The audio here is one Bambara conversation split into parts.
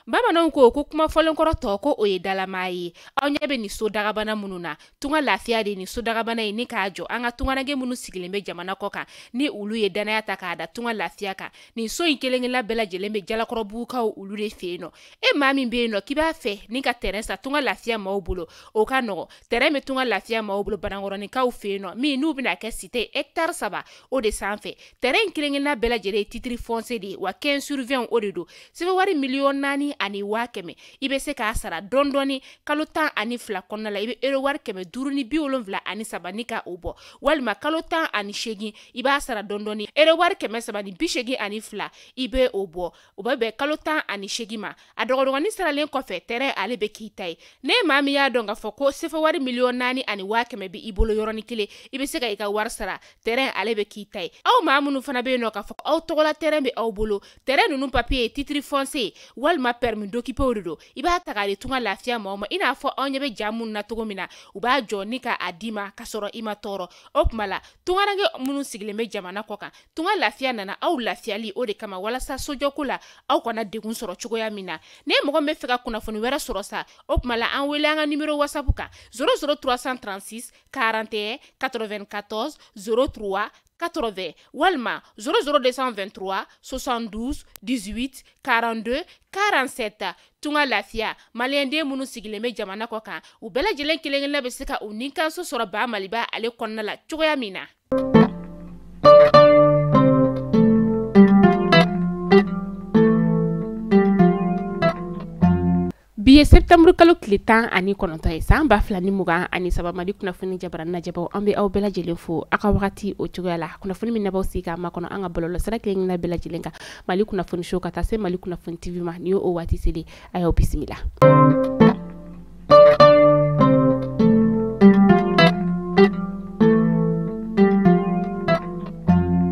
Bamananw ko kuma fɔlenkɔrɔ tɔ ko o ye dalama ye. Aw ɲɛ bɛ ni so dagabana minnu na, tunga lafiya de ni so dagabana ye ni k'a jɔ an ka tunganage minnu sigilen bɛ jamana kɔ kan ni olu ye danaya ta k'a da tunga lafiya kan. Nin so in kelen-kelenna bɛɛ lajɛlen bɛ jalakɔrɔbugukaw olu de fɛ yen nɔ. Maa min bɛ yen nɔ k'i b'a fɛ ni ka terrain sa tunga lafiya maaw bolo o ka nɔgɔ. Terrain bɛ tunga lafiya maaw bolo Banankɔrɔnikaw fɛ yen nɔ min n'u bɛna kɛ cité hectare 3 o de sanfɛ. Terrain kelen-kelenna bɛɛ lajɛlen ye titre foncier de ye wa 15/20 o de don. Sɛbɛn wari miliyɔn 4 ani 500,000 i bɛ se k'a sara dɔɔni kalo 12 kɔnɔna la i bɛ euro wari 573 ni ka o bɔ walima kalo 18 i b'a sara dɔɔni euro wari 382 i bɛ o bɔ o bɛ bɛn kalo 18 ma a dɔgɔdɔgɔnin saralen kɔfɛ terrain ale bɛ k'i ta ye ne maa min y'a dɔn k'a fɔ ko sɛbɛn wari miliyɔn 4 ani 500,000 bɛ i bolo yɔrɔnin kelen i bɛ se ka i ka wari sara terrain ale bɛ k'i ta ye aw maa minnu fana bɛ yen nɔ k'a fɔ aw tɔgɔla terrain bɛ aw bolo terrain ninnu papier ye titre foncier walima permis d'occuper o de don i b'a ta k'a di tunga lafiya maaw ma i n'a fɔ aw ɲɛ bɛ ja minnu na cogo min na u b'a jɔ ni ka a di ma ka sɔrɔ i ma tɔɔrɔ o tuma la tunganage minnu sigilen bɛ jamana kɔ kan tunga lafiya nana aw lafiyali o de kama walasa sojɔko la aw kana degun sɔrɔ cogoya min na ne mɔgɔ min bɛ fɛ ka kunnafoni wɛrɛ sɔrɔ sa o tuma la an wele an ka numéro whatsapp kan 00336 41 94 03 80 walima 00223 72 18 42 47 tunga lafiya maliyɛnden minnu sigilen bɛ jamana kɔ kan u bɛɛ lajɛlen kelen-kelenna bɛ se ka u ni kanso sɔrɔ ba maliba ale kɔnɔna la cogoya min na. Bi ye septembre kalo tile 19 ye san 2023 Mali kunnafoni jabaranin najɛbaw an bɛ aw bɛɛ lajɛlen fo a ka wagati o cogoya la kunnafoni min nabaw sigi k'a makɔnɔ an ka bɔlɔlɔsira kelen-kelenna bɛɛ lajɛlen kan Mali kunnafoni show ka taa se Mali kunnafoni TV ma ni y'o waati seli a y'aw bisimila.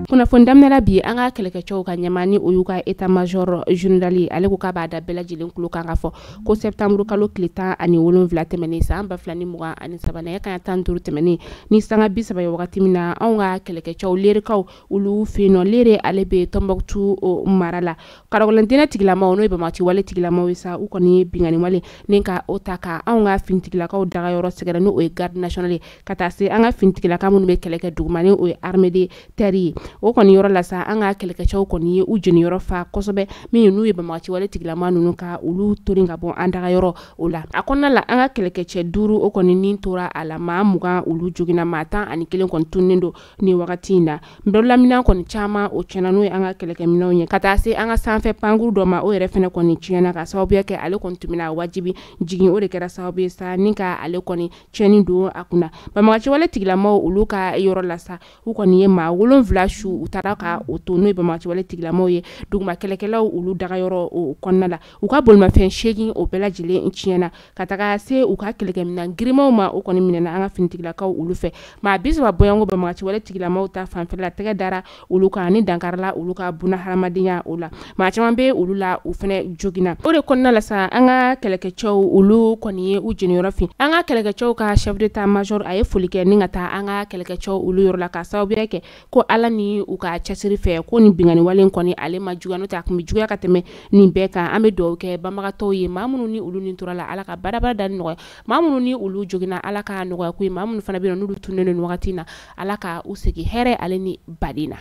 Kunnafoni daminɛla bi an ka kɛlɛkɛcɛw ka ɲɛmani o y'u ka état major général ale ko k'a b'a da bɛɛ lajɛlen kulo kan ka fɔ ko septembre kalo tile 17 tɛmɛnen san 2023 nɛgɛ kanɲɛ 15 tɛmɛnen ni sanga 30 ye wagati min na anw ka kɛlɛkɛcɛw lerekaw olu fɛ yen nɔ lere ale bɛ Tombouctou mara la karagolantɛnɛ tigilamaw n'o ye Bamati wale tigilamaw ye sa u kɔni ye bingani wale ni ka o ta ka anw ka finitigilakaw dagayɔrɔ sɛgɛrɛ n'o ye garde nationale ye ka taa se an ka finitigilaka minnu bɛ kɛlɛ kɛ dugumani o ye armée de terre ye o kɔni yɔrɔ la sa an ka kɛlɛkɛcɛw kɔni ye u jeniyɔrɔ fa kosɛbɛ min n'u ye Bamati wale tigilama ninnu ka olu torin ka bɔ an dagayɔrɔ o la a kɔnɔna la an ka kɛlɛkɛcɛ 5 o kɔni nin tora a la maa 20 olu jogina maa 11 kɔni tunnen don ni wagati in na nbɛrɛlaminɛn kɔni caman o tiɲɛna n'o ye an ka kɛlɛkɛminɛnw ye ka taa se an ka sanfɛ pankuru dɔ ma o yɛrɛ fɛnɛ kɔni tiɲɛna ka sababuya kɛ ale kɔni tun bɛna wajibi jigin o de kɛra sababu ye sa ni ka ale kɔni tiɲɛni don a kunna Bamati wale tigilamaw olu ka yɔrɔ la sa u kɔni ye maa 7 su u taara ka o to n'o ye Bamati wale tigilamaw ye duguma kɛlɛkɛlaw olu dagayɔrɔ o kɔnɔna la u ka bolimafɛn 8 o bɛɛ lajɛlen tiɲɛna ka taga se u ka kɛlɛkɛminɛn girimanw ma o kɔni minɛna an ka finitigilakaw olu fɛ maa 30 bɔɲɔgɔn Bamati wale tigilamaw ta fanfɛla tɛgɛ dara olu kan ni dankarila olu ka buna hadamadenya o la maa caman bɛ olu la u fɛnɛ jogina o de kɔnɔna la sa an ka kɛlɛkɛcɛw olu kɔni ye u jeniyɔrɔ fin an ka kɛlɛkɛcɛw ka chef d'état major a ye foli kɛ ni ka taa an ka kɛlɛkɛcɛw olu yɔrɔ la ka sababuya kɛ ko Ala ni u ka cɛsiri fɛ ko ni bingani wale kɔni ale ma juguya n'o tɛ a kun bɛ juguya ka tɛmɛ nin bɛɛ kan an bɛ dugawu kɛ banbagatɔw ye maa minnu ni olu ni tora la Ala ka badabada dali nɔgɔya maa minnu ni olu jogina Ala ka nɔgɔya ko ye maa minnu fana bɛ yen n'olu tunnen don wagati na Ala ka u segi hɛrɛ ale ni baden na.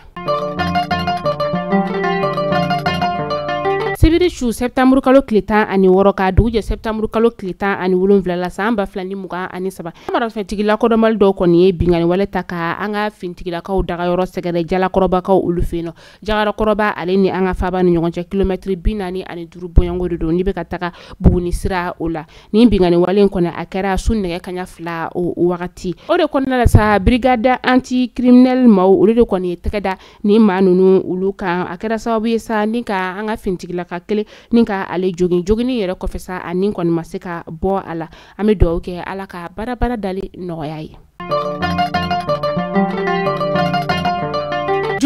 Sibiri su septembre kalo tile 16 ka dugu jɛ septembre kalo tile 17 la san 2023 marafɛntigila kodɔnbali dɔw kɔni ye bingani wale ta ka an ka finitigilakaw dagayɔrɔ sɛgɛrɛ jalakɔrɔbakaw olu fɛ yen nɔ jagarakɔrɔba ale ni an ka faaba ni ɲɔgɔn cɛ kilomɛtiri 45 bɔɲɔngo de don ni bɛ ka taga Buguni sira o la ni bingani wale kɔni a kɛra su nɛgɛ kanɲɛ 2 o wagati o de kɔnɔna la sa brigade anti criminel maaw olu de kɔni ye tɛgɛ da ni maa ninnu olu kan a kɛra sababu ye sa ni ka an ka finitigilaka kelen ni ka ale jogini yɛrɛ kɔfɛ sa ani kɔni ma se ka bɔ a la an bɛ dugawu kɛ Ala ka baara dali nɔgɔya ye.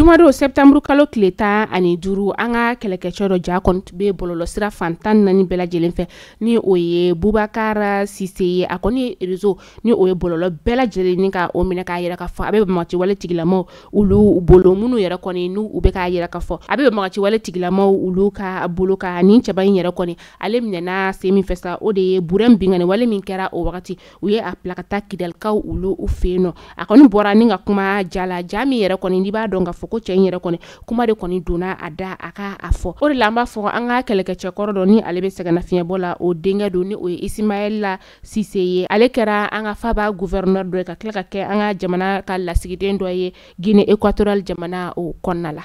Jumado septembre kalo tile 15 an ka kɛlɛkɛcɛ dɔ ja kɔni be bɔlɔlɔ sira fantan nani bɛɛ lajɛlen fɛ ni o ye Bubakar Sise ye a kɔni réseau ni o ye bɔlɔlɔ bɛɛ lajɛlen ni ka o minɛ k'a yɛrɛ ka fɔ a bɛ Bamako wale tigilamaw ulu bolo minnu yɛrɛ kɔni n'u u bɛ k'a yɛrɛ ka fɔ a bɛ Bamako wale tigilamaw ulu ka bolo ka ni cɛba in yɛrɛ kɔni ale minɛna se min fɛ sa o de ye Burɛn Bingani wale min kɛra o wagati u ye a bila ka taa Kidalikaw ulu u fɛ yen nɔ a kɔni bɔra ni ka kuma jala ja min yɛrɛ kɔni n'i b'a dɔn ka fɔ ko cɛ in yɛrɛ kɔni kuma de kɔni donna a da a ka a fɔ o de la an b'a fɔ an ka kɛlɛkɛcɛ kɔrɔ dɔ ni ale bɛ sɛgɛnna fiɲɛbɔ la o denkɛ don ni o ye Ismaël Sise ye ale kɛra an ka faba gouverneur dɔ ye ka tila ka kɛ an ka jamana ka lasigiden dɔ ye Guinée équatoriale jamana o kɔnɔna la.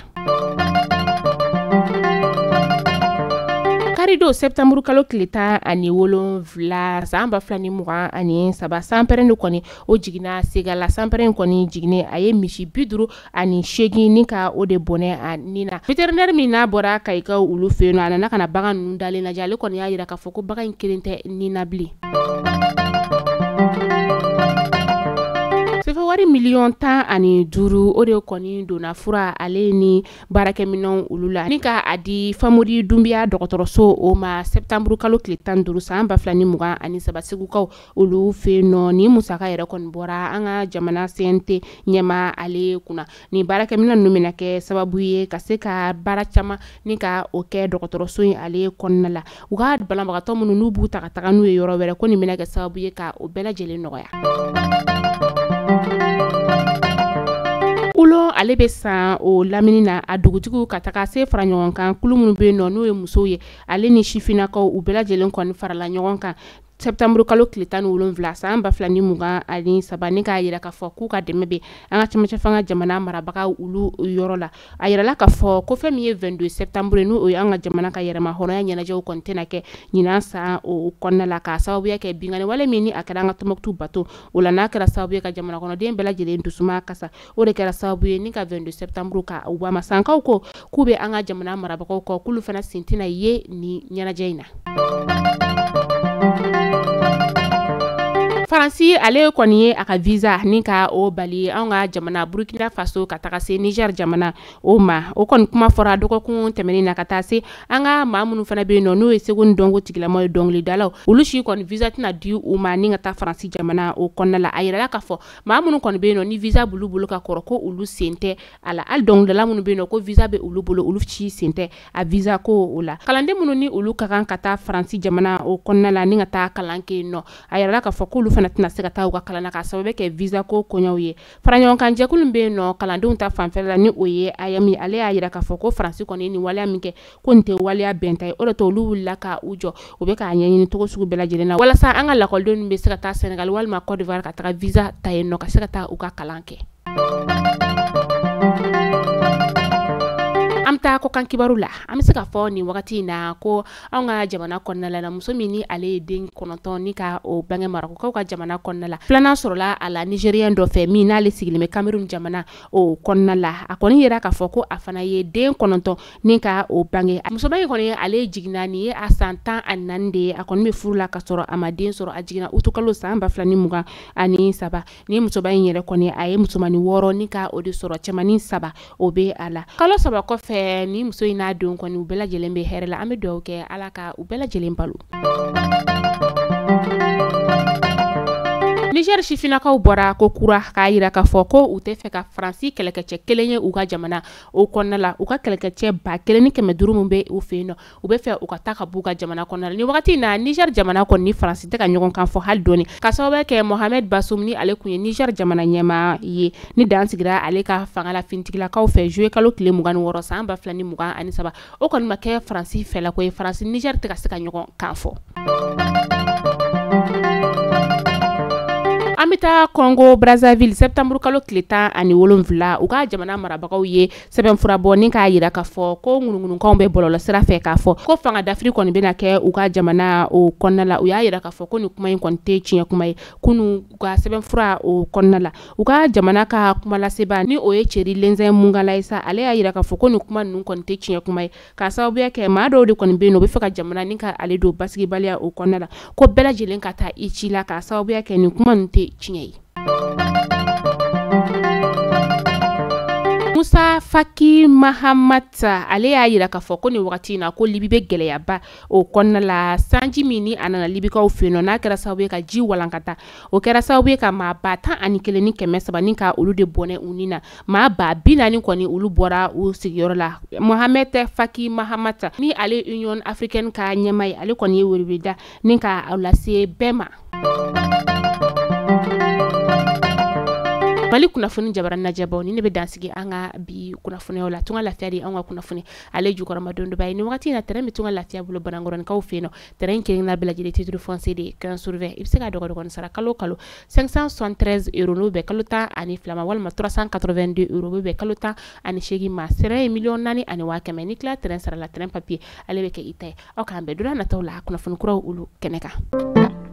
Karido septembre kalo tile 17 san 2023 sanpɛrɛn de kɔni o jiginna Segala sanpɛrɛn kɔni jiginne a ye misi 58 ni ka o de bɔnɛ a nina vétérinaire min n'a bɔra Kayikaw ulu fɛ yen nɔ a nana ka na bagan ninnu dalen lajɛ ale kɔni y'a yira k'a fɔ ko bagan in kelen tɛ nina bilen. Wari miliyɔn 15 o de kɔni donna fura ale ni baarakɛminɛnw olu la ni ka a di Famori Dunbiya dɔgɔtɔrɔso o ma septembre kalo tile 15 san 2023 segukaw olu fɛ yen nɔ ni musaka yɛrɛ kɔni bɔra an ka jamana CNT ɲɛma ale kunna ni baarakɛminɛn ninnu bɛna kɛ sababu ye ka se ka baara caman ni ka o kɛ dɔgɔtɔrɔso in ale kɔnɔna la u ka banabagatɔ minnu n'u b'u ta ka taga n'u ye yɔrɔ wɛrɛ ko nin bɛna kɛ sababu ye ka o bɛɛ lajɛlen nɔgɔya. Ulo ale bɛ san o lamini na a dugutigiw ka taga se fara ɲɔgɔn kan kulu minnu bɛ yen nɔ n'o ye musow ye ale ni sifinnakaw u bɛɛ lajɛlen kɔni farala ɲɔgɔn kan septembre kalo tile 17 san 2023 ni k'a yira k'a fɔ k'u ka dɛmɛ bɛ an ka cɛmancɛ fanga jamana marabagaw ulu yɔrɔ la a yirala k'a fɔ ko fɛn min ye 22 septembre n'o ye an ka jamana ka yɛrɛma hɔrɔnya ɲɛnajɛw kɔni tɛna kɛ ɲinan san o kɔnɔna la k'a sababuya kɛ bingani wale min ni a kɛra an ka Tɔnbukutu bato o la n'a kɛra sababu ye ka jamana kɔnɔden bɛɛ lajɛlen dusuma kasa o de kɛra sababu ye ni ka 22 septembre ka u ba ma sankaw ko k'u bɛ an ka jamana marabagaw kɔ k'ulu fana sen tɛna ye ni ɲɛnajɛ in na. Faransi ale kɔni ye a ka visa ni ka o bali an ka jamana Burkina Faso ka taga se Niger jamana o ma o kɔni kuma fɔra dɔgɔkun tɛmɛnen na ka taa se an ka maa minnu fana bɛ yen nɔ n'o ye segu ni dɔnko tigilamaw ye dɔnkilidalaw olu si kɔni visa tɛna di u ma ni ka taa Faransi jamana o kɔnɔna la a yirala k'a fɔ maa minnu kɔni bɛ yen nɔ ni visa b'olu bolo ka kɔrɔ ko olu sen tɛ a la hali dɔnkilidala minnu bɛ yen nɔ ko visa bɛ olu bolo olu si sen tɛ a visa ko o la kalanden minnu ni olu ka kan ka taa Faransi jamana o kɔnɔna la ni ka taa kalan kɛ yen nɔ a yirala k'a fɔ k'olu fana tɛna se ka taa u ka kalan na k'a sababu kɛ visa ko kɔɲɔw ye fara ɲɔgɔn kan jɛkulu bɛ yen nɔ kalandenw ta fanfɛla la ni o ye ayami ale y'a yira k'a fɔ ko Faransi kɔni ni waleya min kɛ ko nin tɛ waleya bɛnta ye o de to olu wulila ka u jɔ u bɛ k'a ɲɛɲini cogo sugu bɛɛ lajɛlen na walasa an ka lakɔlidenw bɛ se ka taa Senegal walima Côte d'Ivoire ka taga visa ta yen nɔ ka se ka taa u ka kalan kɛ. An taa ko kan kibaru la an bɛ se k'a fɔ nin wagati in na ko an ka jamana kɔnɔna la muso min ni ale ye den 9 ni ka o bange Marocain ka jamana kɔnɔna la filanan sɔrɔla a la Nigérien dɔ fɛ min n'ale sigilen bɛ Cameroun jamana o kɔnɔna la a kɔni yira k'a fɔ ko a fana ye den 9 ni ka o bange musoba in kɔni ale jiginna nin ye a san 14 de ye a kɔni bɛ furu la ka sɔrɔ a ma den sɔrɔ a jiginna utukalo san 2023 ni musoba in yɛrɛ kɔni a ye musomanin 6 ni ka o de sɔrɔ cɛmanin 3 o bɛ a la kalo 3 kɔfɛ ni muso in n'a denw kɔni u bɛɛ lajɛlen bɛ hɛrɛ la an bɛ dugawu kɛ Ala ka u bɛɛ lajɛlen balo. Niger sifinnakaw bɔra ko kura k'a yira k'a fɔ ko u tɛ fɛ ka Faransi kɛlɛkɛcɛ kelen ye u ka jamana o kɔnɔna la u ka kɛlɛkɛcɛ 1500 min bɛ u fɛ yen nɔ u bɛ fɛ u ka taa ka b'u ka jamana kɔnɔna la ni wagati in na Niger jamana kɔni ni Faransi tɛ ka ɲɔgɔn kan fɔ hali dɔɔni ka sababu kɛ Mohamed Bazoum ni ale kun ye Niger jamana ɲɛmaa ye ni dan sigira ale ka fanga la fintigilakaw fɛ juillet kalo tile 26 san 2023 o kɔni ma kɛ Faransi fɛla ko ye Faransi Niger tɛ ka se ka ɲɔgɔn kan fɔ. An bɛ taa Congo Brazzaville septembre kalo tile 17 u ka jamana marabagaw ye sɛbɛnfura bɔ ni k'a yira k'a fɔ ko ŋunuŋunukanw bɛ bɔlɔlɔ sira fɛ k'a fɔ ko fanga dafiri kɔni bɛna kɛ u ka jamana o kɔnɔna la u y'a yira k'a fɔ ko nin kuma in kɔni tɛ tiɲɛ kuma ye kunu u ka sɛbɛnfura o kɔnɔna la u ka jamana ka kuma laseba ni o ye Ceri Lenzin Mungala ye sa ale y'a yira k'a fɔ ko nin kuma ninnu kɔni tɛ tiɲɛ kuma ye k'a sababuya kɛ maa dɔw de kɔni bɛ yen nɔ u bɛ fɛ ka jamana ni ka ale don basigibaliya o kɔnɔna la ko bɛɛ lajɛlen ka taa i ci la k'a sababuya kɛ nin kuma ninnu tɛ tiɲɛ ye. Musa Faki Mahamata ale y'a yira k'a fɔ ko ni wagati na ko Libi bɛ gɛlɛyaba o kɔnɔna la sanji min ni a nana Libikaw fɛ yen nɔ n'a kɛra sababu ye ka ji walankata o kɛra sababu ye ka maa 11,000 ni 300 ka olu de bɔnɛ u ni na maa 40,000 kɔni olu bɔra u sigiyɔrɔ la. Mohamed Faki Mahamata ni ale Union Africaine ka ɲɛma ye ale kɔni ye weleweleda ni ka lase bɛɛ ma. Mali kunnafoni jabara najɛbaw ni ne bɛ dansigi an ka bi kunnafoniyaw la tunga lafiya di an ka kunnafoni ale jukɔrɔma don dɔ ba ye ni wagati na terrain bɛ tunga lafiya bolo banankɔrɔnikaw fɛ yen nɔ terrain kelen na bɛɛ lajɛlen titre foncier de 15 sur 20 i bɛ se ka dɔgɔdɔgɔnin sara kalo kalo 573 € n'o bɛ kalo 12 ma walima 382 € n'o bɛ kalo 18 ma terrain ye $4,400,000 ni tila terrain sara la terrain papier ale bɛ kɛ i ta ye aw k'an bɛn don nataw la kunnafoni kuraw olu kɛnɛ kan.